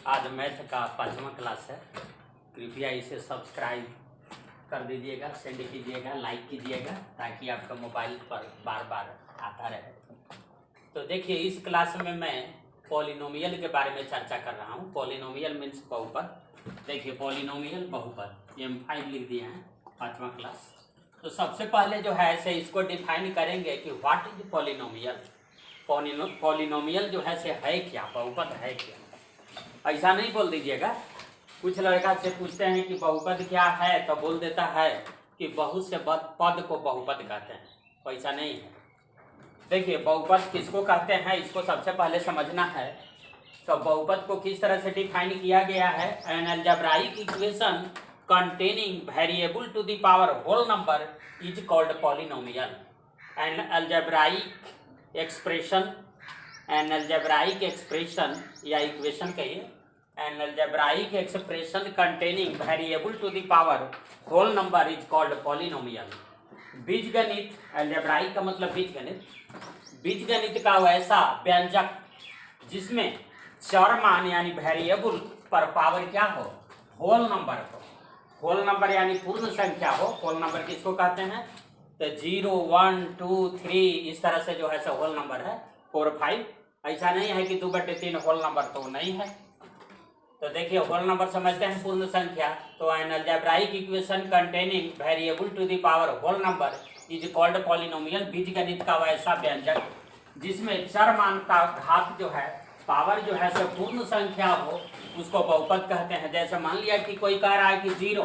आज मैथ का 5वां क्लास है। कृपया इसे सब्सक्राइब कर दीजिएगा, सेंड कीजिएगा, लाइक कीजिएगा ताकि आपका मोबाइल पर बार बार आता रहे। तो देखिए, इस क्लास में मैं पॉलिनोमियल के बारे में चर्चा कर रहा हूँ। पॉलिनोमियल मीन्स बहुपद। देखिए, पॉलिनोमियल बहुपद M5 लिख दिए हैं, 5वां क्लास। तो सबसे पहले जो है से इसको डिफाइन करेंगे कि व्हाट इज पॉलिनोमियल। पॉलिनोमियल जो है से है क्या, बहुपद है क्या। ऐसा नहीं बोल दीजिएगा। कुछ लड़का से पूछते हैं कि बहुपद क्या है, तो बोल देता है कि बहुत से पद को बहुपद कहते हैं। ऐसा नहीं है। देखिए, बहुपद किसको कहते हैं इसको सबसे पहले समझना है। तो बहुपद को किस तरह से डिफाइन किया गया है, an algebraic equation containing variable to the power whole number is called polynomial. An algebraic expression या इक्वेशन कहिए, an algebraic expression containing variable to the power whole number is called polynomial. बीजगणित, algebraic का मतलब बीजगणित, बीजगणित का वैसा व्यंजक जिसमें चर मान यानी वेरिएबल पर पावर क्या हो, होल नंबर हो। होल नंबर यानी पूर्ण संख्या हो। होल नंबर किसको कहते हैं, तो 0, 1, 2, 3 इस तरह से जो है सो होल नंबर है। 4, 5 ऐसा नहीं है कि 2/3 होल नंबर, तो नहीं है। तो देखिए, होल नंबर समझते हैं पूर्ण संख्या। तो an algebraic equation containing variable to the power whole number is called polynomial. बीजगणित का वैसा व्यंजक जिसमें चर मान का घात जो है, पावर जो है सो पूर्ण संख्या हो, उसको बहुपद कहते हैं। जैसे मान लिया कि कोई कह रहा है कि 0,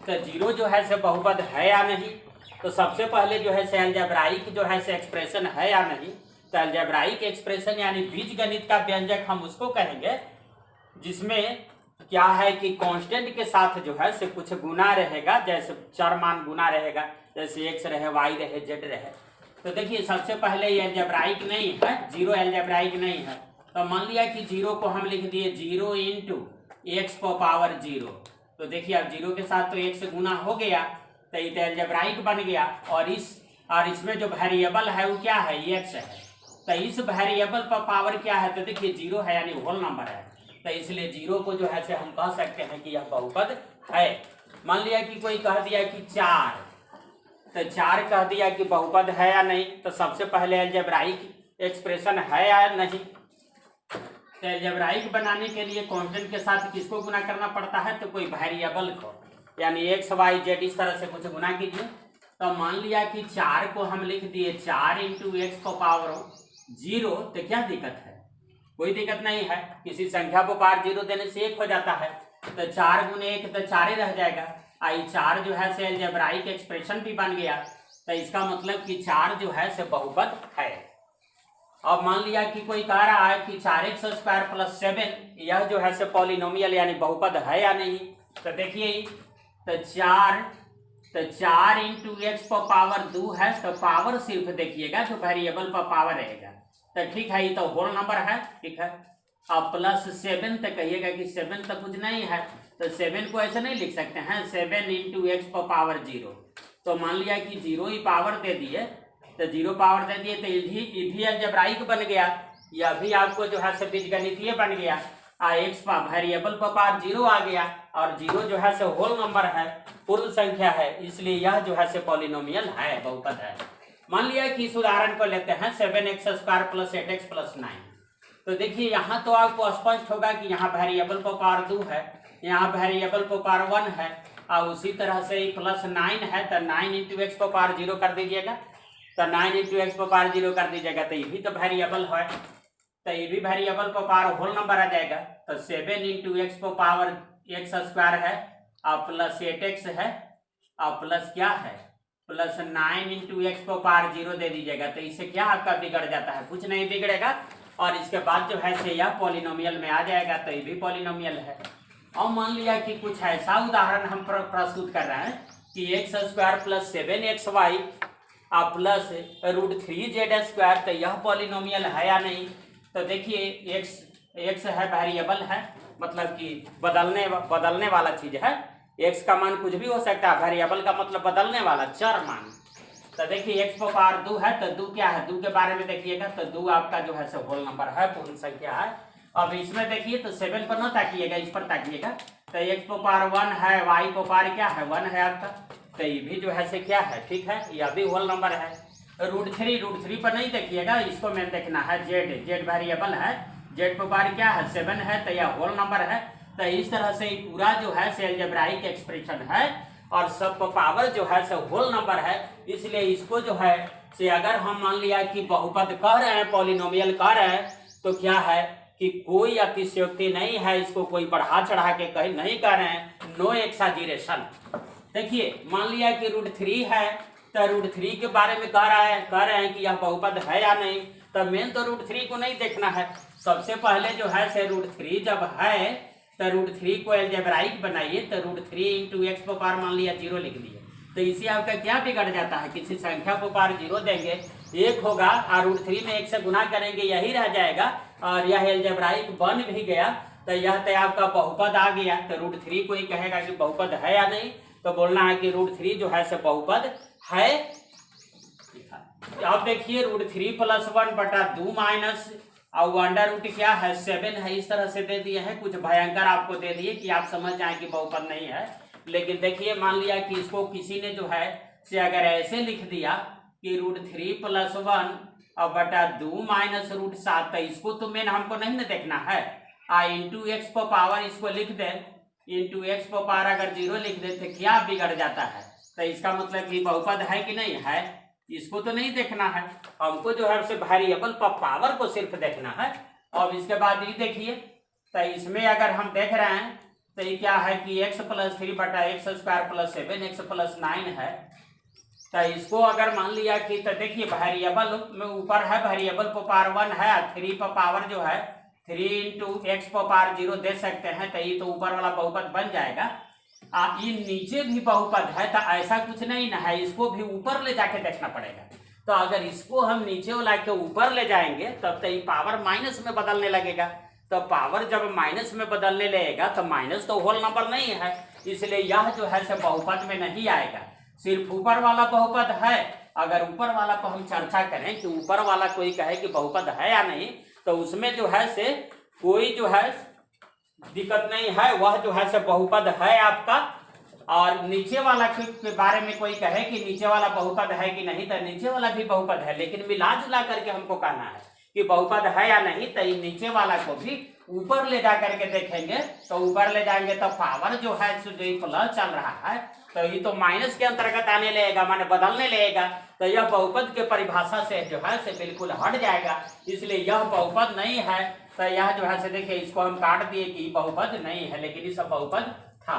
तो 0 जो है से बहुपद है या नहीं। तो सबसे पहले जो है से अलजेब्राइक जो है से एक्सप्रेशन है या नहीं। तो अलजेब्राइक एक्सप्रेशन यानी बीजगणित का व्यंजक हम उसको कहेंगे जिसमें क्या है कि कांस्टेंट के साथ जो है से कुछ गुना रहेगा। जैसे चर मान गुना रहेगा, जैसे x रहे, y रहे, z रहे। तो देखिए, सबसे पहले ये अलजेब्राइक नहीं है, 0 अलजेब्राइक नहीं है। तो मान लिया कि 0 को हम लिख दिए 0 × x को पावर 0। तो देखिए, अब 0 के साथ तो x गुना हो गया, तो ये अलजेब्राइक बन गया। और इसमें जो वेरिएबल है वो क्या है, x है। तो इस वेरिएबल पर पावर क्या है, तो देखिए 0 है यानी होल नंबर है। तो इसलिए 0 को जो है से हम कह सकते हैं कि यह बहुपद है। मान लिया कि कोई कह दिया कि 4, तो 4 कह दिया कि बहुपद है या नहीं। तो सबसे पहले अलजेब्राइक एक्सप्रेशन है या नहीं। तो अलजेब्राइक बनाने के लिए कांस्टेंट के साथ किसको गुना करना पड़ता है, तो कोई वेरिएबल को, यानी x, y, z इस तरह से कुछ गुना कीजिए। तो मान लिया कि 4 को हम लिख दिए 4 × x को पावर 0। तो क्या दिक्कत है, कोई दिक्कत नहीं है। किसी संख्या को पावर 0 देने से 1 हो जाता है। तो 4 × 1 तो 4 ही रह जाएगा। आई 4 जो है से अलजेब्राइक एक्सप्रेशन भी बन गया। तो इसका मतलब कि 4 जो है से बहुपद है। अब मान लिया कि कोई कह रहा है कि 4x² + 7 यह जो है से पॉलिनोमियल यानी बहुपद है या नहीं। तो देखिए, तो 4 × x पर पावर 2 है। तो पावर सिर्फ देखिएगा जो वेरिएबल पर पावर रहेगा। तो ठीक है, ये तो होल नंबर है, ठीक है। अब +7 तो कहिएगा कि 7 तो कुछ नहीं है। तो 7 को ऐसे नहीं लिख सकते हैं, 7 × x पर पावर 0। तो मान लिया कि 0 ही पावर दे दिए, तो 0 पावर दे दिए, तो इधी अलजेब्राइक बन गया। यह भी आपको जो है से बीजगणितीय बन गया। x पर वेरिएबल पर पावर 0 आ गया, और 0 जो है से होल नंबर है, पूर्ण संख्या है, इसलिए यह जो है से पॉलिनोमियल है, बहुपद है। मान लिया कि इस उदाहरण को लेते हैं 7x² + 8x + 9। तो देखिए, यहाँ तो आपको स्पष्ट होगा कि यहाँ वेरिएबल पर पावर 2 है, यहाँ वेरिएबल पर पावर 1 है, और उसी तरह से +9 है। तो 9 × x पर पावर 0 कर दीजिएगा। तो 9 × x पर पावर 0 कर दीजिएगा, तो ये भी तो वेरिएबल है। तो ये भी वेरिएबल पर पावर होल नंबर आ जाएगा। तो 7 × x पर पावर x² है, और +8x है, और प्लस क्या है, +9 × x पर पावर 0 दे दीजिएगा। तो इससे क्या आपका बिगड़ जाता है, कुछ नहीं बिगड़ेगा। और इसके बाद जो है से यह पॉलिनोमियल में आ जाएगा। तो ये भी पॉलिनोमियल है। और मान लिया कि कुछ ऐसा उदाहरण हम प्रस्तुत कर रहे हैं कि x² + 7xy +√3z²। तो यह पॉलिनोमियल है या नहीं। तो देखिए, x है, वेरिएबल है, मतलब कि बदलने वाला चीज है। x का मान कुछ भी हो सकता है, वेरिएबल का मतलब बदलने वाला चर मान। तो देखिए, x पर पावर 2 है, तो 2 क्या है, 2 के बारे में देखिएगा। तो 2 आपका जो है सो होल नंबर है, पूर्ण संख्या है। अब इसमें देखिए तो 7 पर ना ताकिएगा, इस पर ताकिएगा। तो x पावर 1 है, y पावर क्या है 1 है आपका, तो ये भी जो है से क्या है, ठीक है, यह भी होल नंबर है। √3 पर नहीं देखिएगा, इसको मैंने देखना है, जेड वेरिएबल है, जेड पावर क्या है 7 है, तो यह होल नंबर है। तो इस तरह से पूरा जो है से अलजेब्राइक एक्सप्रेशन है और सब पावर जो है से होल नंबर है। इसलिए इसको जो है से अगर हम मान लिया कि बहुपद कह रहे हैं, पॉलिनोमियल कह रहे हैं, तो क्या है कि कोई अतिशयोक्ति नहीं है, इसको कोई बढ़ा चढ़ा के कहीं नहीं कह रहे हैं, नो एक्साजरेशन। देखिए मान लिया कि √3 है, तो √3 के बारे में कह रहे हैं कि यह बहुपद है या नहीं। तो मेन तो √3 को नहीं देखना है, सबसे पहले जो है से √3 जब है तो √3 को अलजेब्राइक बनाइए, तो √3 × x पावर मान लिया 0 लिख दिए, तो इसी आपका क्या बिगड़ जाता है, किसी संख्या को पावर 0 देंगे 1 होगा और √3 में 1 से गुना करेंगे, यही रह जाएगा और यह अलजेब्राइक बन भी गया। तो यह तो आपका बहुपद आ गया। तो √3 को ही कहेगा कि बहुपद है या नहीं, तो बोलना है कि √3 जो है से बहुपद है। अब देखिए √3 + 1/2 माइनस और √, क्या है 7 है, इस तरह से दे दिए हैं, कुछ भयंकर आपको दे दिए कि आप समझ जाए कि बहुपद नहीं है। लेकिन देखिए मान लिया कि इसको किसी ने जो है से अगर ऐसे लिख दिया कि √3 + 1/2 माइनस √7, तो इसको तो मेन हमको नहीं ना देखना है, × x पावर इसको लिख दे, × x पावर अगर 0 लिख दे तो क्या बिगड़ जाता है, तो इसका मतलब कि बहुपद है कि नहीं है, इसको तो नहीं देखना है, हमको जो है उसे वेरिएबल पावर को सिर्फ देखना है। अब इसके बाद ये देखिए, तो इसमें अगर हम देख रहे हैं तो ये क्या है कि x + 3/x² + 7x + 9 है। तो इसको अगर मान लिया कि, तो देखिए वेरिएबल में ऊपर है वेरिएबल पावर 1 है, 3 पावर जो है 3 × x पावर 0 दे सकते हैं, तो ये तो ऊपर वाला बहुपद बन जाएगा। ये नीचे भी बहुपद है, तो ऐसा कुछ नहीं ना है, इसको भी ऊपर ले जाके देखना पड़ेगा। तो अगर इसको हम नीचे वाला के ऊपर ले जाएंगे तब तो ये पावर माइनस में बदलने लगेगा। तो पावर जब माइनस में बदलने लगेगा तो माइनस तो होल नंबर नहीं है, इसलिए यह जो है से बहुपद में नहीं आएगा, सिर्फ ऊपर वाला बहुपद है। अगर ऊपर वाला को हम चर्चा करें कि ऊपर वाला कोई कहे कि बहुपद है या नहीं, तो उसमें जो है से कोई जो है दिक्कत नहीं है, वह जो है से बहुपद है आपका। और नीचे वाला के बारे में कोई कहे कि नीचे वाला बहुपद है कि नहीं, तो नीचे वाला भी बहुपद है, लेकिन मिला जुला करके हमको कहना है कि बहुपद है या नहीं। तो नीचे वाला को भी ऊपर ले जा करके देखेंगे, तो ऊपर ले जाएंगे तो पावर जो है जो प्लस चल रहा है, तो ये तो माइनस के अंतर्गत आने लगेगा, माने बदलने लगेगा, तो यह बहुपद के परिभाषा से जो है से बिल्कुल हट जाएगा, इसलिए यह बहुपद नहीं है। तो यह जो है से देखिए इसको हम काट दिए कि बहुपद नहीं है, लेकिन ये सब बहुपद था।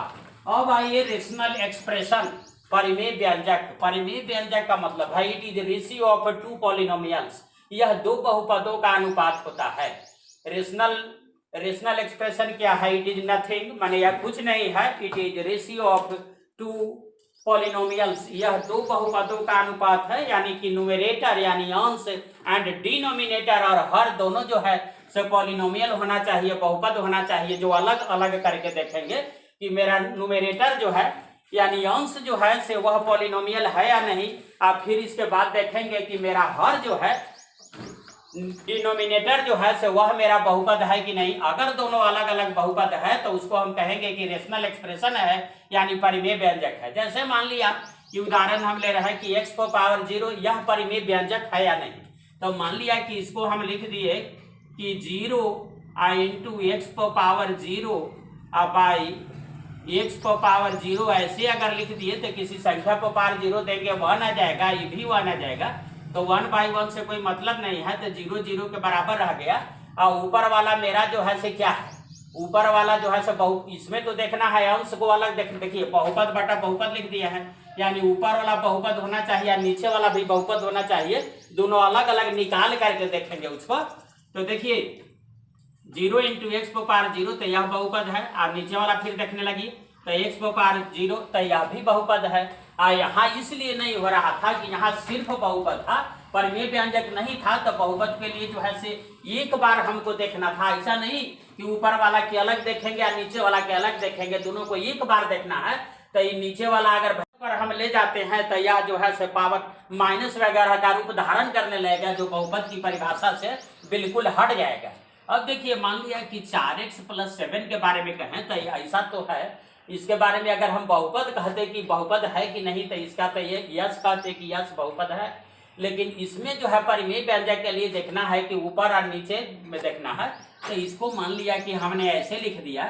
अब आइए रेशनल एक्सप्रेशन, परिमेय व्यंजक। परिमेय व्यंजक का मतलब है it is ratio of 2 polynomials, यह 2 बहुपदों का अनुपात होता है। रेशनल एक्सप्रेशन क्या है, इट इज नथिंग, माने यह कुछ नहीं है, it is ratio of 2 polynomials, यह 2 बहुपदों का अनुपात है, यानी कि न्यूमरेटर यानी अंश एंड डिनोमिनेटर, और हर दोनों जो है से पॉलिनोमियल होना चाहिए, बहुपद होना चाहिए, जो अलग अलग करके देखेंगे कि मेरा न्यूमरेटर जो है यानी अंश जो है से वह पॉलिनोमियल है या नहीं। आप फिर इसके बाद देखेंगे कि मेरा हर जो है डिनोमिनेटर जो है से वह मेरा बहुपद है कि नहीं। अगर दोनों अलग अलग बहुपद है तो उसको हम कहेंगे कि रेशनल एक्सप्रेशन है, यानी परिमेय व्यंजक है। जैसे मान लिया कि उदाहरण हम ले रहे हैं कि x पावर 0 यह परिमेय व्यंजक है या नहीं, तो मान लिया कि इसको हम लिख दिए कि 0 × x power 0 by x power 0, ऐसे अगर लिख दिए तो किसी संख्या को पावर 0 देंगे 1 आ जाएगा, ये भी 1 आ जाएगा, तो 1/1 से कोई मतलब नहीं है, तो 0 0 के बराबर रह गया। और ऊपर वाला मेरा जो है से क्या है, ऊपर वाला जो है से इसमें तो देखना है अंश को अलग देखिए, बहुपद बटा बहुपद लिख दिया है, यानी ऊपर वाला बहुपद होना चाहिए या नीचे वाला भी बहुपद होना चाहिए, दोनों अलग अलग निकाल करके देखेंगे उसको। तो देखिए 0 × x पावर 0 तो यह बहुपद है, और नीचे वाला फिर देखने लगी तो x पावर 0 तो यह भी बहुपद है। यहाँ इसलिए नहीं हो रहा था कि यहाँ सिर्फ बहुपद था, परिमेय व्यंजक नहीं था, तो बहुपद के लिए जो है से एक बार हमको देखना था, ऐसा नहीं कि ऊपर वाला के अलग देखेंगे या नीचे वाला के अलग देखेंगे, दोनों को एक बार देखना है। तो ये नीचे वाला अगर पर हम ले जाते हैं तो यह जो है से पावर माइनस वगैरह का रूप धारण करने लगेगा, जो बहुपद की परिभाषा से बिल्कुल हट जाएगा। अब देखिए मान लिया कि 4x + 7 के बारे में कहें तो ऐसा तो है, इसके बारे में अगर हम बहुपद कहते कि बहुपद है कि नहीं, तो इसका तो ये यस कहते कि यस बहुपद है। लेकिन इसमें जो है परिमेय व्यंजक के लिए देखना है कि ऊपर और नीचे में देखना है। तो इसको मान लिया कि हमने ऐसे लिख दिया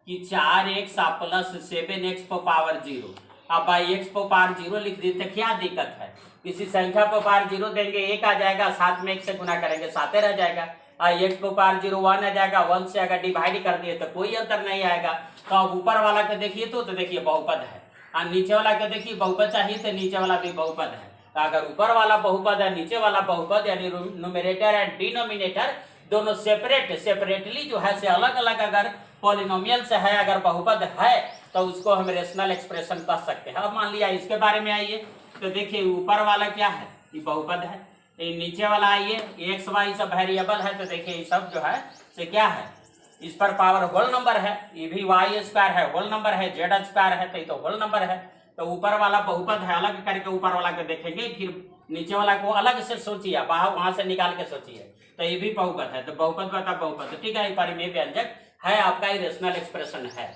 कि 4x + 7x पर पावर 0। अब बाई x पर पावर 0 लिख दी तो क्या दिक्कत है? किसी संख्या पर पावर 0 देंगे 1 आ जाएगा, 7 में 1 से गुना करेंगे 7 रह जाएगा। x पर पावर 0 1 आ जाएगा, 1 से अगर डिवाइड कर दिए तो कोई अंतर नहीं आएगा। तो अब ऊपर वाला को देखिए तो देखिए बहुपद है, और नीचे वाला को देखिए बहुपद चाहिए तो नीचे वाला भी बहुपद है। तो अगर ऊपर वाला बहुपद है नीचे वाला बहुपद, यानी न्यूमरेटर एंड डिनोमिनेटर दोनों सेपरेटली जो है से अलग अलग अगर पॉलिनोमियल से है, अगर बहुपद है तो उसको हम रेशनल एक्सप्रेशन कह सकते हैं। अब मान लिया इसके बारे में आइए तो देखिए ऊपर वाला क्या है, ये बहुपद है। नीचे वाला आइए एक्स वाई सब वेरिएबल है, तो देखिए ये सब जो है से क्या है, इस पर पावर होल नंबर है, ये भी वाई स्क्वायर है होल नंबर है, जेड स्क्वायर है तो ये तो होल नंबर है। तो ऊपर वाला बहुपद है, अलग करके ऊपर वाला को देखेंगे, फिर नीचे वाला को अलग से सोचिए, बाहर वहां से निकाल के सोचिए, तो ये भी बहुपद है। तो बहुपद बता बहुपद, तो ठीक है, परिमेय व्यंजक है आपका, रेशनल एक्सप्रेशन है।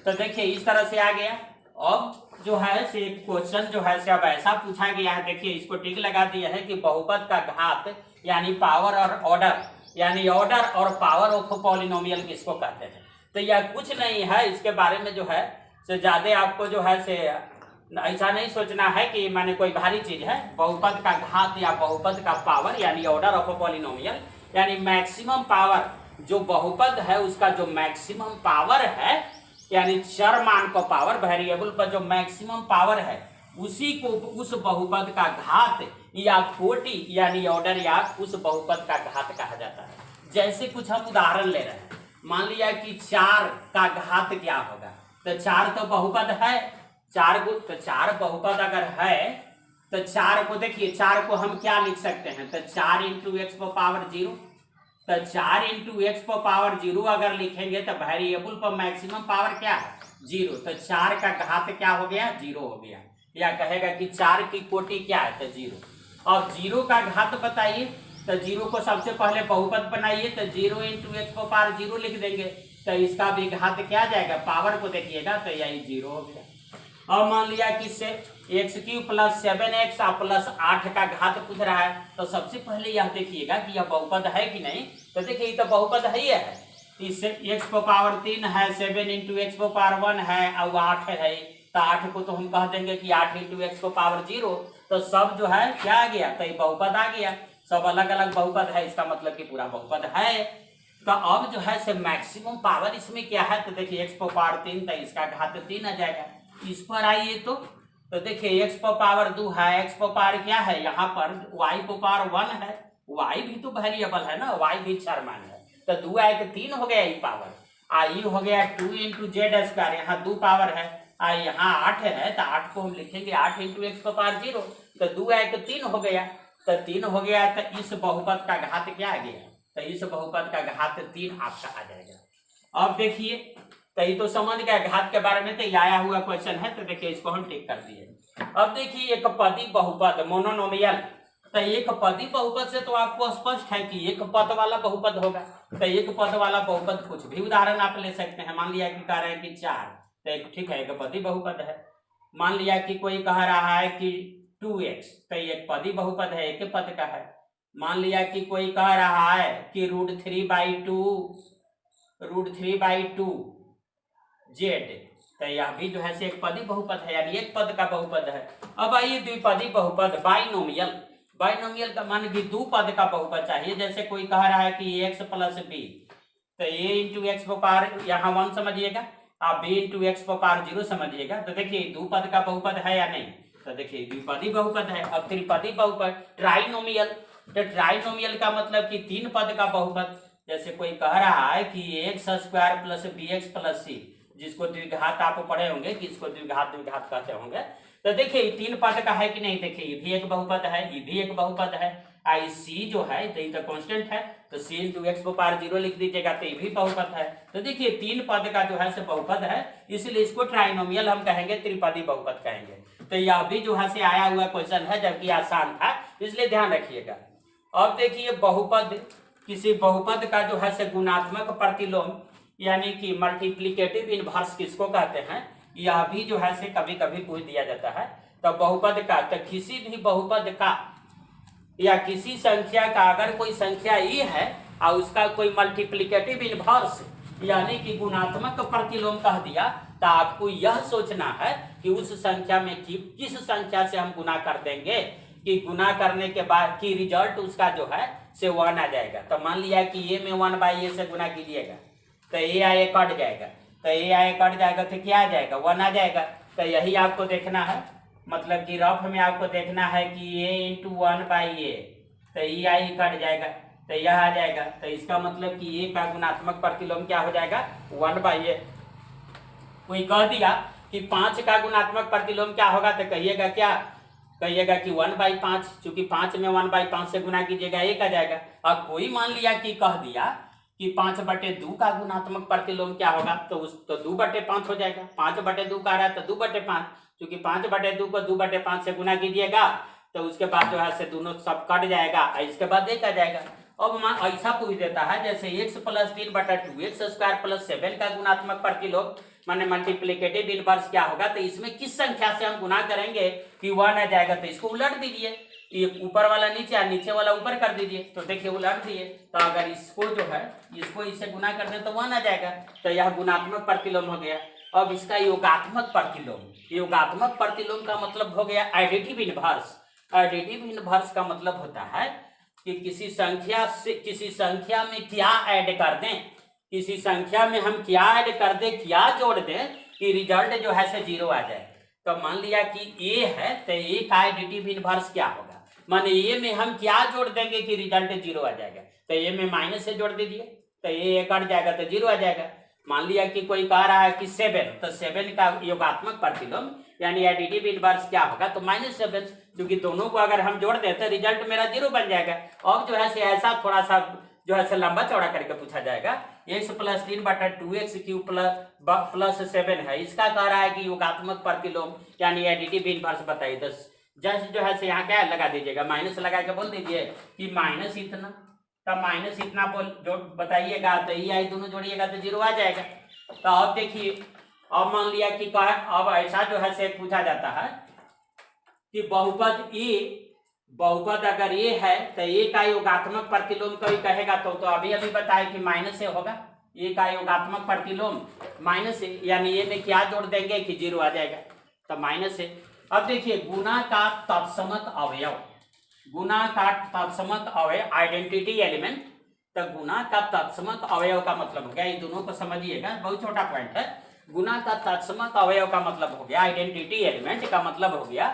तो देखिए इस तरह से आ गया। अब जो है से क्वेश्चन जो है से अब ऐसा पूछा गया है, देखिए इसको टिक लगा दिया है कि बहुपद का घात यानी पावर और ऑर्डर, यानी ऑर्डर और पावर ऑफ पॉलिनोमियल किसको कहते हैं। तो यह कुछ नहीं है, इसके बारे में जो है से ज्यादा आपको जो है से ऐसा नहीं सोचना है कि माने कोई भारी चीज है। बहुपद का घात या बहुपद का पावर यानी ऑर्डर ऑफ पॉलिनोमियल, यानी मैक्सिमम पावर जो बहुपद है उसका जो मैक्सिमम पावर है, यानी चर मान का पावर, वेरिएबल पर जो मैक्सिमम पावर है उसी को उस बहुपद का घात या कोटि यानी ऑर्डर या उस बहुपद का घात कहा जाता है। जैसे कुछ हम उदाहरण ले रहे हैं, मान लिया कि 4 का घात क्या होगा, तो 4 तो बहुपद है, 4 को तो 4 बहुपद अगर है तो 4 को देखिए 4 को हम क्या लिख सकते हैं, तो 4 × x पर पावर 0। तो 4 × x पर पावर 0 अगर लिखेंगे तो वेरिएबल पर मैक्सिमम पावर क्या है 0, तो 4 का घात क्या हो गया 0 हो गया, या कहेगा कि 4 की कोटि क्या है तो 0। अब 0 का घात बताइए, तो 0 को सबसे पहले बहुपद बनाइए, तो 0 × x पर पावर 0 लिख देंगे, तो इसका भी घात क्या आ जाएगा, पावर को देखिएगा तो यही 0 हो गया। अब मान लिया कि से x³ + 7x + 8 का घात पूछ रहा है, तो सबसे पहले यह देखिएगा कि यह बहुपद है कि नहीं। तो देखिए तो बहुपद है ही है, इससे x पर पावर 3 है, 7 × x पर पावर 1 है और 8 है, तो 8 को तो हम कह देंगे कि 8 × x पर पावर 0। तो सब जो है क्या आ गया, तो बहुपद आ गया, सब अलग अलग बहुपद है, इसका मतलब कि पूरा बहुपद है। तो अब जो है से मैक्सिमम पावर इसमें क्या है, तो देखिए x पर पावर 3, तो इसका घात 3 आ जाएगा। इस पर आइए तो देखिए x पर पावर 2 है, x पर पावर क्या है, यहाँ पर y पर पावर 1 है, y भी तो वेरिएबल है ना, y भी चर मान है, तो 2 आए तो 3 हो गया, ये पावर आई हो गया 2 × z², यहाँ 2 पावर है, यहाँ 8 है, तो 8 को हम लिखेंगे 8 × x पर पावर 0, तो 2 आए तो 3 हो गया, तो 3 हो गया, तो इस बहुपद का घात क्या आ गया, तो इस बहुपद का घात 3 आपका आ जाएगा। अब देखिए तो ये तो समझ गया घात के बारे में, तो आया हुआ क्वेश्चन है, तो देखिए इसको हम टिक कर दिए। अब देखिए एक पदी बहुपद मोनोनोमियल, तो एक पदी बहुपद से तो आपको स्पष्ट है कि एक पद वाला बहुपद होगा। तो एक पद वाला बहुपद कुछ भी उदाहरण आप ले सकते हैं। मान लिया कि कह रहे हैं कि 4, तो एक ठीक है, एक पदी बहुपद है। मान लिया कि कोई कह रहा है कि 2x, तो एक पदी बहुपद है, एक पद का है। मान लिया कि कोई कह रहा है कि √3/2 जेड, तो यह भी जो है से एक पदी बहुपद है, यानी एक पद का बहुपद है। अब आइए द्विपदी बहुपद बाइनोमियल, बाइनोमियल का मान कि 2 पद का बहुपद चाहिए। जैसे कोई कह रहा है कि x + b, तो a × x पर पावर यहाँ 1 समझिएगा, आप b × x पर पावर 0 समझिएगा। तो देखिए 2 पद का बहुपद है या नहीं, तो देखिए द्विपदी बहुपद है। अब त्रिपदी बहुपद ट्राइनोमियल, तो ट्राइनोमियल का मतलब कि 3 पद का बहुपद। जैसे कोई कह रहा है कि x² + bx + c, जिसको द्विघात आप पढ़े होंगे कि इसको द्विघात कहते होंगे। तो देखिए 3 पद का है कि नहीं, देखिए ये भी एक बहुपद है, ये भी एक बहुपद है। आई सी जो है तो कांस्टेंट है, तो c × x पर पावर 0 लिख दीजिएगा, तो ये भी बहुपद है। तो देखिए 3 पद का जो है से बहुपद है, इसलिए इसको ट्राइनोमियल हम कहेंगे, त्रिपदी बहुपद कहेंगे। तो यह भी जो है से आया हुआ क्वेश्चन है, जबकि आसान था, इसलिए ध्यान रखिएगा। अब देखिए बहुपद किसी बहुपद का जो है से गुणात्मक प्रतिलोम यानी कि मल्टीप्लिकेटिव इनवर्स किसको कहते हैं, यह भी जो है से कभी कभी पूछ दिया जाता है। तो बहुपद का, तो किसी भी बहुपद का या किसी संख्या का अगर कोई संख्या ई है और उसका कोई मल्टीप्लिकेटिव इनवर्स यानी कि गुणात्मक प्रतिलोम कह दिया, तो आपको यह सोचना है कि उस संख्या में किस संख्या से हम गुना कर देंगे कि गुना करने के बाद की रिजल्ट उसका जो है से 1 आ जाएगा। तो मान लिया कि ए में 1/a से गुना कीजिएगा तो ए आए कट जाएगा, तो ए आए कट जाएगा तो क्या आ जाएगा, 1 आ जाएगा। तो यही आपको देखना है, मतलब कि रफ में आपको देखना है कि a × 1/a, तो ई आई कट जाएगा तो यह आ जाएगा। तो इसका मतलब कि a का गुणात्मक प्रतिलोम क्या हो जाएगा, 1/a। कोई कह दिया कि 5 का गुणात्मक प्रतिलोम क्या होगा, तो कहिएगा क्या, कहिएगा कि 1/5, चूंकि 5 में 1/5 से गुना कीजिएगा 1 आ जाएगा। अब कोई मान लिया कि कह दिया कि 5/2 का गुणात्मक प्रतिलोम क्या होगा, तो 2/5 हो जाएगा। 5/2 का आ रहा है तो 2/5, क्योंकि 5/2 को 2/5 से गुना कीजिएगा तो उसके बाद जो है से दोनों सब कट जाएगा, इसके बाद 1 आ जाएगा। अब ऐसा पूछ देता है जैसे x + 3/2 x² + 7 का गुणात्मक प्रतिलोम माने मल्टीप्लिकेटिव इनवर्स क्या होगा, तो इसमें किस संख्या से हम गुना करेंगे कि 1 आ जाएगा। तो इसको उलट दीजिए, ये ऊपर वाला नीचे और नीचे वाला ऊपर कर दीजिए, तो देखिए उलट दिए तो अगर इसको जो है इसको इससे गुना कर दें तो 1 आ जाएगा। तो यह गुणात्मक प्रतिलोम हो गया। अब इसका योगात्मक प्रतिलोम, योगात्मक प्रतिलोम का मतलब हो गया एडिटिव इनवर्स। एडिटिव इनवर्स का मतलब होता है कि किसी संख्या में क्या ऐड कर दें, किसी संख्या में हम क्या ऐड कर दें, क्या जोड़ दें कि रिजल्ट जो है से 0 आ जाए। तो मान लिया कि a है तो a का एडिटिव इनवर्स क्या होगा, माने a में हम क्या जोड़ देंगे कि रिजल्ट 0 आ जाएगा। तो a में माइनस से जोड़ दीजिए तो a कट जाएगा तो 0 आ जाएगा। मान लिया कि कोई कह रहा है कि 7, तो 7 का योगात्मक प्रतिलोम यानी एडिटिव इनवर्स क्या होगा, तो -7, क्योंकि दोनों को अगर हम जोड़ दें तो रिजल्ट मेरा 0 बन जाएगा। अब जो है से ऐसा थोड़ा सा जो है से लंबा चौड़ा करके पूछा जाएगा, x + 3/2 x³ + 7 है, इसका कह रहा है कि योगात्मक प्रतिलोम यानी एडिटिव इनवर्स बताइए। तो जस्ट जो है से यहाँ क्या लगा दीजिएगा, माइनस लगा के बोल दीजिए कि माइनस इतना, तब माइनस इतना बोल जो बताइएगा तो ई आई दोनों जोड़िएगा तो 0 आ जाएगा। तो अब देखिए, अब मान लिया कि अब ऐसा जो है से पूछा जाता है कि बहुपद ए, बहुपद अगर ए है तो ए का योगात्मक प्रतिलोम कोई कहेगा तो अभी बताए कि माइनस से होगा। ए का योगात्मक प्रतिलोम माइनस से, यानी ए में क्या जोड़ देंगे कि 0 आ जाएगा, तो माइनस से। अब देखिए गुना का तत्समक अवयव, गुना का तत्समक अवयव आइडेंटिटी एलिमेंट। तो गुना का तत्समक अवयव का मतलब हो गया, ये दोनों को समझिएगा, बहुत छोटा पॉइंट है। गुना का तत्समक अवयव का मतलब हो गया, आइडेंटिटी एलिमेंट का मतलब हो गया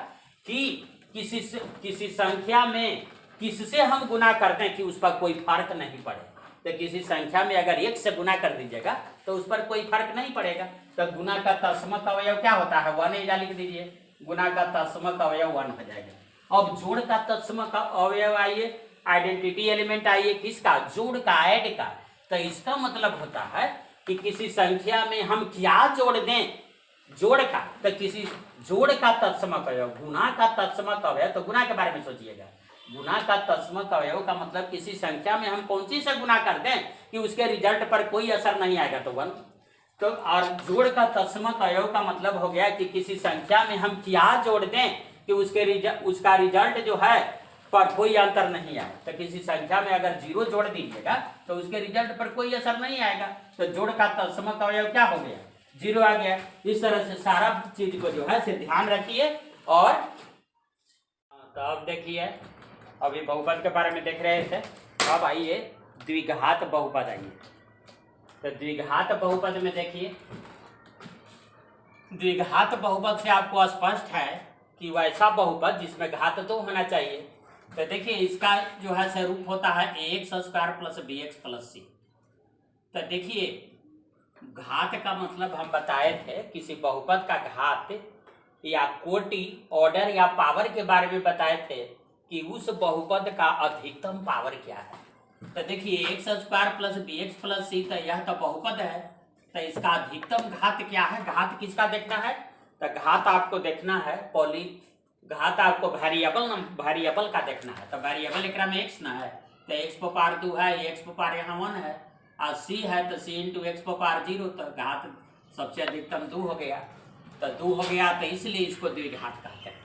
कि किसी संख्या में किससे हम गुना करते हैं कि उस पर कोई फर्क नहीं पड़े। तो किसी संख्या में अगर 1 से गुना कर दीजिएगा तो उस पर कोई फर्क नहीं पड़ेगा। तो गुना का तत्समक अवयव क्या होता है, 1 एजा लिख दीजिए, गुना का तत्समक अवयव 1 हो जाएगा। अब जोड़ का तत्समक अवयव आइए, आइडेंटिटी एलिमेंट आइए किसका, जोड़ का, ऐड का। तो इसका मतलब होता है कि किसी संख्या में हम क्या जोड़ दें, जोड़ का, तो किसी जोड़ का तत्समक अवयव, गुना का तत्समक अवयव। तो गुना के बारे में सोचिएगा, गुना का तत्समक अवयव का मतलब किसी संख्या में हम कौन सी से गुना कर दें कि उसके रिजल्ट पर कोई असर नहीं आएगा, तो 1। तो और जोड़ का तत्समक अवयव का मतलब हो गया कि किसी संख्या में हम क्या जोड़ दें कि उसका रिजल्ट जो है पर कोई अंतर नहीं आए। तो किसी संख्या में अगर 0 जोड़ दीजिएगा तो उसके रिजल्ट पर कोई असर नहीं आएगा। तो जोड़ का तत्समक अवयव क्या हो गया, 0 आ गया। इस तरह से सारा चीज को जो है से ध्यान रखिए। और तो अब देखिए, अभी बहुपद के बारे में देख रहे थे, अब आइए द्विघात बहुपद आइए। तो द्विघात बहुपद में देखिए, द्विघात बहुपद से आपको स्पष्ट है कि वैसा बहुपद जिसमें घात 2 होना चाहिए। तो देखिए इसका जो है स्वरूप होता है ax² + bx + c। तो देखिए घात का मतलब हम बताए थे, किसी बहुपद का घात या कोटि, ऑर्डर या पावर के बारे में बताए थे कि उस बहुपद का अधिकतम पावर क्या है। तो देखिए x² + bx + c, तो यह तो बहुपद है, तो इसका अधिकतम घात क्या है, घात किसका देखना है, तो घात आपको देखना है घात आपको वेरिएबल का देखना है। तो वेरिएबल एकरा में x ना है, तो x पावर 2 है, x पावर यहाँ 1 है, और c है तो c इंटू एक्स पावर 0, तो घात सबसे अधिकतम 2 हो गया, तो 2 हो गया, तो इसलिए इसको द्विघात कहते हैं।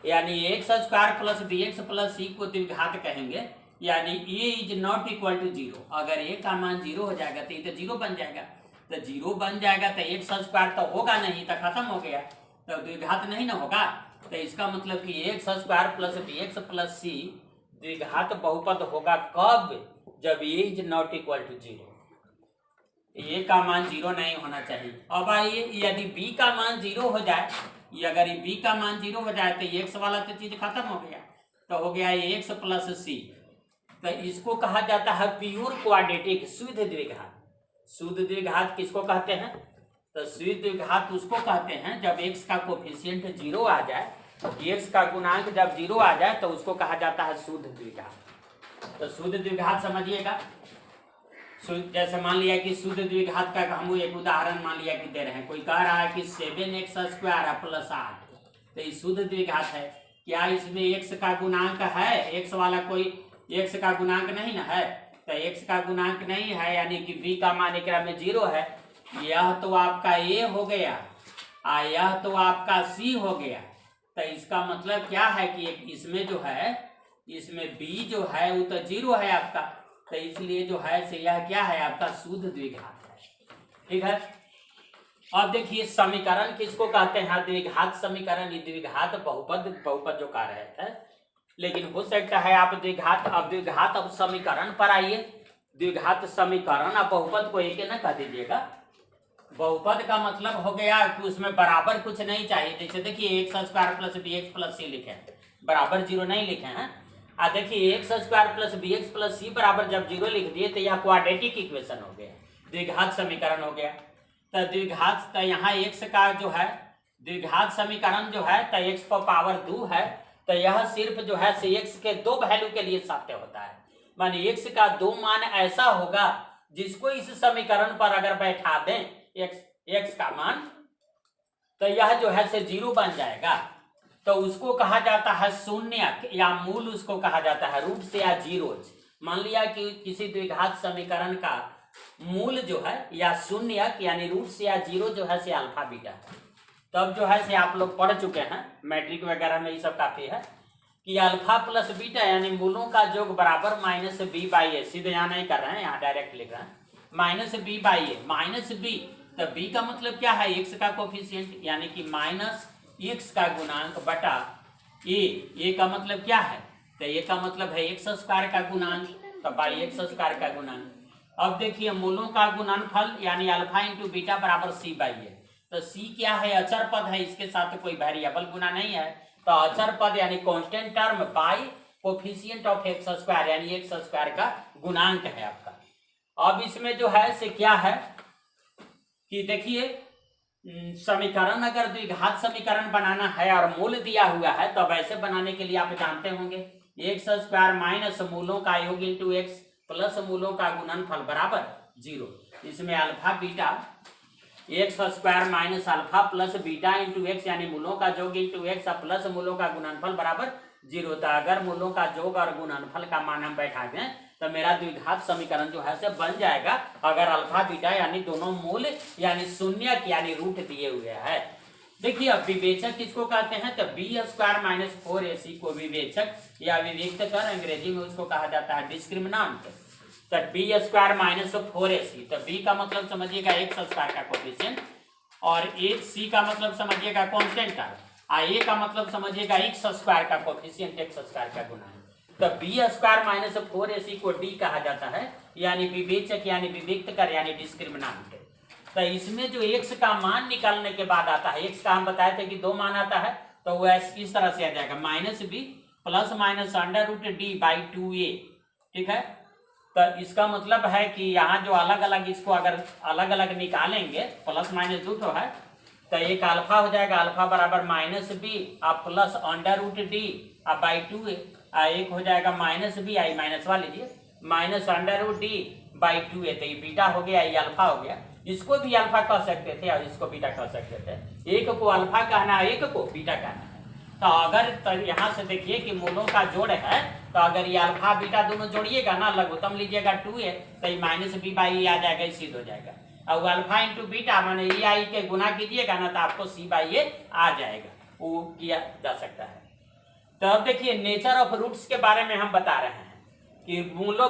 यानी X square plus B X plus C को द्विघात कहेंगे, यानी A is not equal to 0। अगर ए का मान 0 हो जाएगा तो ये तो 0 बन जाएगा, तो 0 बन जाएगा तो एक्स स्क्वायर तो होगा नहीं, तो खत्म हो गया, तो द्विघात नहीं ना होगा। तो इसका मतलब कि X square plus B X plus C द्विघात बहुपद होगा कब? जब A is not equal to 0, A का मान 0 नहीं होना चाहिए। अब आइए, यदि बी का मान 0 हो जाए, ये अगर ये बी का मान 0 हो जाए तो एक्स वाला तो चीज खत्म हो गया, तो हो गया एक्स प्लस सी। तो इसको कहा जाता है प्योर क्वाड्रेटिक, शुद्ध द्विघात। शुद्ध द्विघात किसको कहते हैं? तो शुद्ध द्विघात उसको कहते हैं जब एक्स का कोफिशिएंट 0 आ जाए, एक्स का गुणांक जब 0 आ जाए तो उसको कहा जाता है शुद्ध द्विघात। तो शुद्ध द्विघात समझिएगा, जैसे मान लिया कि शुद्ध द्विघात का हम एक उदाहरण मान लिया कि दे रहे हैं, कोई कह रहा है कि 7x स्क्वायर प्लस 8, तो ये शुद्ध द्विघात है। क्या इसमें x का गुणांक है? x वाला कोई x का गुणांक नहीं ना है, तो x का गुणांक नहीं है, यानी कि b का मान एक में 0 है। यह तो आपका a हो गया, यह तो आपका c हो गया। तो इसका मतलब क्या है कि इसमें जो है, इसमें b जो है वो तो 0 है आपका, तो इसलिए जो है से यह क्या है आपका शुद्ध द्विघात है। ठीक है। अब देखिए समीकरण किसको कहते हैं? द्विघात समीकरण। द्विघात बहुपद जो कह रहे थे, लेकिन हो सकता है आप द्विघात अब समीकरण पर आइए। द्विघात समीकरण आप बहुपद को एक ना कह दीजिएगा। बहुपद का मतलब हो गया कि उसमें बराबर कुछ नहीं चाहिए। जैसे देखिए X square plus B X plus C लिखे, बराबर 0 नहीं लिखे हैं। देखिए X square plus B X plus C बराबर जब 0 लिख दिए तो यह क्वाड्रेटिक इक्वेशन हो गया, द्विघात समीकरण हो गया। तो द्विघात, तो यहाँ एक्स का जो है द्विघात समीकरण जो है तो एक्स पावर 2 है, तो यह सिर्फ जो है से एक्स के 2 वैल्यू के लिए सत्य होता है। माने एक्स का 2 मान ऐसा होगा जिसको इस समीकरण पर अगर बैठा दें एक्स का मान, तो यह जो है से 0 बन जाएगा। तो उसको कहा जाता है शून्य या मूल, उसको कहा जाता है रूट से या जीरोज। मान लिया कि किसी द्विघात समीकरण का मूल जो है या शून्य यानी रूट से या जीरो जो है से अल्फा बीटा है। तब जो है से आप लोग पढ़ चुके हैं, मैट्रिक वगैरह में ये सब काफी है कि अल्फा प्लस बीटा यानी मूलों का योग बराबर माइनस बी बाई ए। सीधे यहाँ नहीं कर रहे हैं, यहाँ डायरेक्ट लिख रहे हैं minus b by a. Minus b, तो बी का मतलब क्या है? एक्स का कोफिशिएंट, यानी कि माइनस एक्स का गुणांक बटा ए का मतलब क्या है? तो ए का मतलब है एक्स स्क्वायर का गुणांक, तो बाई एक्स स्क्वायर का गुणांक। अब देखिए मूलों का गुणनफल यानी अल्फा इंटू बीटा बराबर सी बाई ए। तो सी क्या है? अचर पद है, इसके साथ कोई वेरिएबल गुना नहीं है, तो अचर पद यानी constant term by coefficient of x square यानी एक्स स्क्वायर का गुणांक है आपका। अब इसमें जो है से क्या है कि देखिए समीकरण अगर द्विघात समीकरण बनाना है और मूल दिया हुआ है, तो ऐसे बनाने के लिए आप जानते होंगे एक्स स्क्वायर माइनस मूलों का योग इंटू एक्स प्लस मूलों का गुणनफल बराबर 0। इसमें alpha beta x square minus alpha plus beta into x यानी मूलों का योग इंटू एक्स प्लस मूलों का गुणनफल बराबर 0। तो अगर मूलों का योग और गुणनफल का मान हम बैठा दें तो मेरा द्विघात समीकरण जो है से बन जाएगा अगर अल्फा बीटा यानी दोनों मूल यानी शून्य यानी रूट दिए हुए है। देखिए अब विवेचक किसको कहते हैं? तो बी स्क्वायर माइनस 4ac को विवेचक या विवेक्त कर अंग्रेजी में उसको कहा जाता है डिस्क्रिमिनांट। तो बी स्क्वायर माइनस 4ac, तो बी का मतलब समझिएगा एक्स स्क्वायर का कोफिशिएंट और सी का मतलब समझिएगा कांस्टेंट टर्म, ए का मतलब समझिएगा एक्स स्क्वायर का कोफिशिएंट एक्स स्क्वायर का गुणांक। तो बी स्क्वायर माइनस 4ac को डी कहा जाता है यानी विवेचक यानी विवेक्त कर यानी डिस्क्रिमिनांट। तो इसमें जो x का मान निकालने के बाद आता है, x का हम बताए थे कि 2 मान आता है, तो वो इस तरह से आ जाएगा minus b plus minus under root d by 2a। ठीक है। तो इसका मतलब है कि यहाँ जो अलग अलग इसको अगर अलग अलग निकालेंगे प्लस माइनस 2 तो है, तो एक अल्फा हो जाएगा अल्फा बराबर माइनस बी अब प्लस अंडर रूट डी अब बाई 2a, एक हो जाएगा माइनस बी आई माइनस वाले लीजिए minus under root d by 2a। तो ये बीटा हो गया, ये अल्फा हो गया। इसको भी अल्फा कह सकते थे और इसको बीटा कह सकते थे। एक को अल्फा कहना है, एक को बीटा कहना है। तो अगर तो यहाँ से देखिए कि मूलों का जोड़ है तो अगर ये अल्फा बीटा दोनों जोड़िएगा ना, लघुत्तम लीजिएगा 2a, तो ये माइनस बी बाई ए आ जाएगा, सिद्ध हो जाएगा। और अल्फा इंटू बीटा माने ए आई के गुना कीजिएगा ना, तो आपको सी बाई ए आ जाएगा, वो किया जा सकता है। तो अब देखिए नेचर ऑफ रूट्स के बारे में हम बता रहे हैं कि मूलों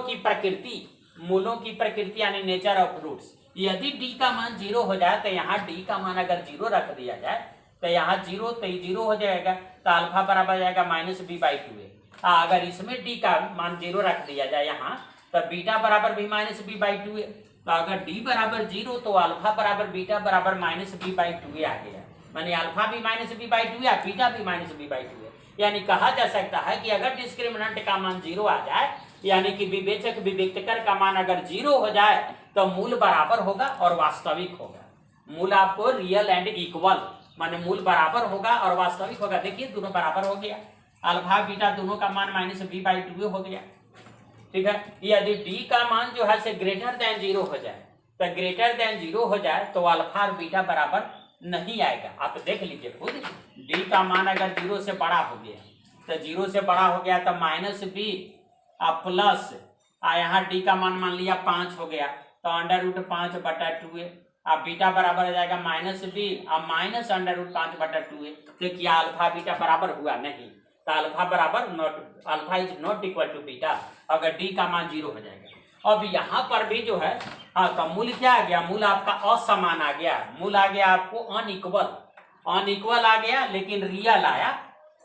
की प्रकृति यानी नेचर ऑफ रूट्स। यदि डी का मान 0 हो जाए तो यहाँ डी का मान अगर 0 रख दिया जाए तो यहाँ 0 तो 0 हो जाएगा, तो अल्फा बराबर जाएगा माइनस बी बाई 2a। अगर इसमें डी का मान 0 रख दिया जाए यहाँ, तो बीटा बराबर भी माइनस बी बाई 2a। तो अगर डी बराबर 0 तो अल्फा बराबर बीटा बराबर माइनस बी बाई 2a आ गया, माने अल्फा भी minus b by 2a, beta भी माइनस बी बाई 2a। यानी कहा जा सकता है कि अगर डिस्क्रिमिनेंट का मान 0 आ जाए, यानी कि विवेचक विविक्तकर का मान अगर 0 हो जाए, तो मूल बराबर होगा और वास्तविक होगा। मूल आपको रियल एंड इक्वल माने मूल बराबर होगा और वास्तविक होगा। देखिए दोनों बराबर हो गया, अल्फा बीटा दोनों का मान माइनस बी बाई 2 हो गया, ठीक है। यदि डी का मान जो है से ग्रेटर देन 0 हो जाए, तो ग्रेटर देन 0 हो जाए तो अल्फा और बीटा बराबर नहीं आएगा। आप देख लीजिए खुद, डी का मान अगर 0 से बड़ा हो गया, तो 0 से बड़ा हो गया तो माइनस बी प्लस यहाँ डी का मान लिया 5 हो गया, तो अंडर रूट 5/2a। अब बीटा बराबर हो जाएगा माइनस बी अब माइनस अंडर रूट 5/2a। तो क्या अल्फा बीटा बराबर हुआ? नहीं। तो अल्फा बराबर not, alpha is not equal to beta अगर डी का मान 0 हो जाएगा। अब यहाँ पर भी जो है तो मूल क्या आ गया? मूल आपका असमान आ गया, मूल आ गया आपको अनइक्वल आ गया, लेकिन रियल आया,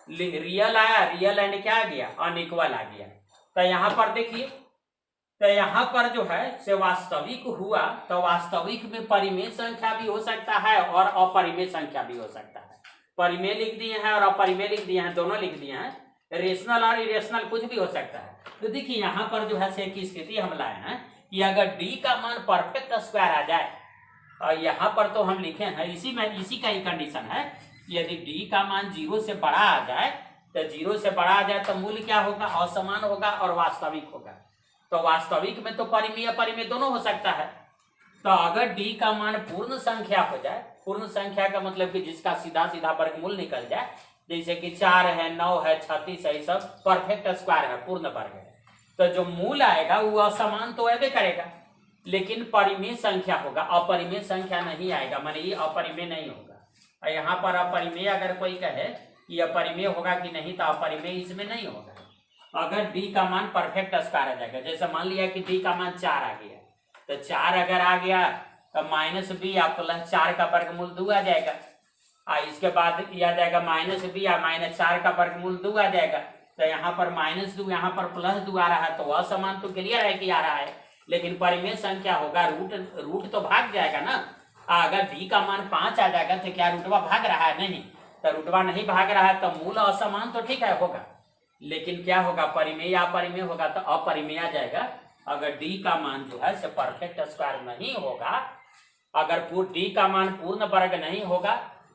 रियल एंड क्या आ गया? अनइक्वल आ गया। तो यहाँ पर देखिए, तो यहाँ पर जो है से वास्तविक हुआ, तो वास्तविक में परिमेय संख्या भी हो सकता है और अपरिमेय संख्या भी हो सकता है। परिमेय लिख दिए हैं और अपरिमेय लिख दिए हैं, दोनों लिख दिए हैं, रेशनल और इरेशनल कुछ भी हो सकता है। तो देखिए यहाँ पर जो है से एक स्थिति हम लाए हैं कि अगर डी का मान परफेक्ट स्क्वायर आ जाए, और यहाँ पर तो हम लिखे हैं इसी का ही कंडीशन है, यदि डी का मान 0 से बड़ा आ जाए, तो 0 से बड़ा आ जाए तो मूल्य क्या होगा? असमान होगा और वास्तविक होगा। तो वास्तविक में तो परिमेय अपरिमेय दोनों हो सकता है। तो अगर डी का मान पूर्ण संख्या हो जाए, पूर्ण संख्या का मतलब कि जिसका सीधा सीधा वर्गमूल निकल जाए, जैसे कि 4 है, 9 है, 36 है, सब परफेक्ट स्क्वायर है, पूर्ण वर्ग है, तो जो मूल आएगा वो असमान तो ऐसे करेगा, लेकिन परिमेय संख्या होगा, अपरिमेय संख्या नहीं आएगा, माने ये अपरिमेय नहीं होगा। और यहाँ पर अपरिमेय अगर कोई कहे कि अपरिमेय होगा कि नहीं, तो अपरिमेय इसमें नहीं होगा। अगर डी का मान परफेक्ट स्क्वायर आ जाएगा, जैसे मान लिया कि डी का मान 4 आ गया, तो 4 अगर आ गया तो माइनस बी या प्लस 4 का वर्गमूल 2 आ जाएगा, इसके बाद ये आ जाएगा माइनस बी या माइनस 4 का वर्गमूल 2 आ जाएगा। तो यहाँ पर -2 यहाँ पर +2 आ रहा है, तो असमान तो क्लियर है कि आ रहा है, लेकिन परिमेय संख्या होगा, रूट तो भाग जाएगा ना। अगर डी का मान 5 आ जाएगा तो क्या रूटवा भाग रहा है? नहीं, तो रूटवा नहीं भाग रहा है, तो मूल असमान तो ठीक है होगा, लेकिन क्या होगा? परिमेय या अपरिमेय होगा, तो अपरिमेय आ जाएगा। अगर डी का मान जो है से परफेक्ट स्क्वायर नहीं होगा, अगर डी का मान पूर्ण वर्ग नहीं होगा,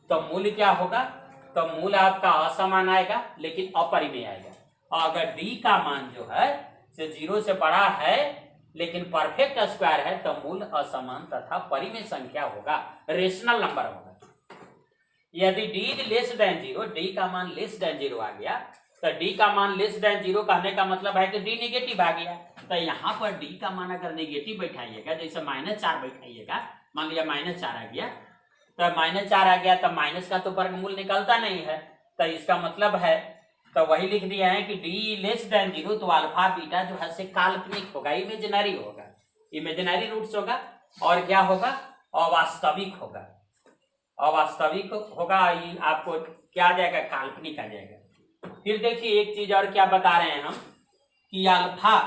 तो मूल्य क्या होगा? तो मूल आपका असमान आएगा, लेकिन अपरिमेय आएगा। अगर डी का मान जो है से 0 से बड़ा है लेकिन परफेक्ट स्क्वायर है, तो मूल असमान तथा परिमेय संख्या होगा, रेशनल नंबर होगा। यदि D is less than 0, D का मान लेस देन 0 आ गया, तो डी का मान लेस देन 0 कहने का मतलब है कि डी नेगेटिव आ गया। तो यहाँ पर डी का मान अगर नेगेटिव बैठाइएगा, जैसे -4 बैठाइएगा, मान लिया -4 आ गया, तो -4 आ गया, तो माइनस का तो वर्गमूल निकलता नहीं है, तो इसका मतलब है, तो वही लिख दिया है कि डी लेस देन 0, तो अल्फा बीटा जो है से काल्पनिक होगा, इमेजिनरी होगा, इमेजिनरी रूट्स होगा, और क्या होगा? अवास्तविक होगा, अवास्तविक होगा, आपको क्या आ जाएगा? काल्पनिक आ जाएगा। फिर देखिए एक चीज और क्या बता रहे हैं हम कि अल्फा,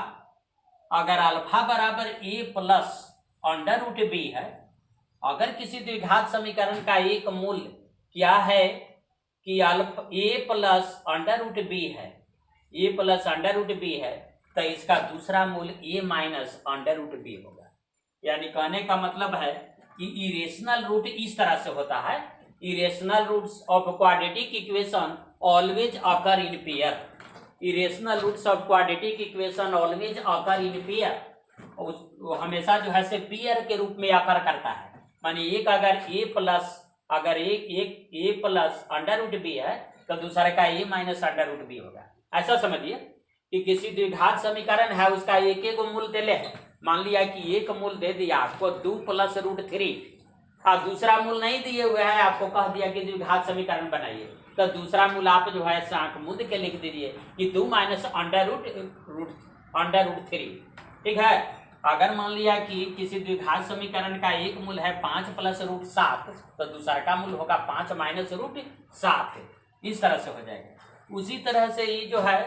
अगर अल्फा बराबर a plus under root b है, अगर किसी द्विघात समीकरण का एक मूल्य क्या है कि alpha a plus under root b है, a plus under root b है, तो इसका दूसरा मूल्य a minus under root b होगा। यानी कहने का मतलब है कि इरेशनल रूट इस तरह से होता है, irrational roots of quadratic equation always occur in pair, irrational roots of quadratic equation always occur in pair, वो हमेशा जो है से पेयर के रूप में अकर करता है। मानी एक अगर a प्लस, अगर एक a plus under root b है, तो दूसरे का a minus under root b होगा, ऐसा समझिए। कि किसी द्विघात समीकरण है उसका एक एक मूल दे ले, मान लिया कि एक मूल दे दिया आपको 2 + √3, हाँ दूसरा मूल नहीं दिए हुए है, आपको कह दिया कि द्विघात समीकरण बनाइए, तो दूसरा मूल आप जो है आंख मूंद के लिख दीजिए कि 2 - √3, ठीक है। अगर मान लिया कि किसी द्विघात समीकरण का एक मूल है 5 + √7, तो दूसरा का मूल होगा 5 - √7, इस तरह से हो जाएगा। उसी तरह से ये जो है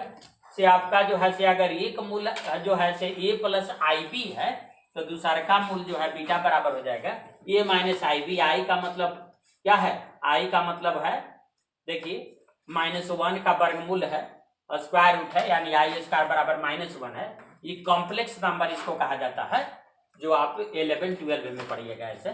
से आपका जो है से अगर एक मूल जो है से a + IB है, तो दूसरा का मूल जो है बीटा बराबर हो जाएगा a - IB। आई का मतलब क्या है, आई का मतलब है देखिए -1 का वर्गमूल है, स्क्वायर रूट है, यानी i² बराबर -1 है। ये कॉम्प्लेक्स नंबर इसको कहा जाता है, जो आप 11-12 में पढ़िएगा ऐसे।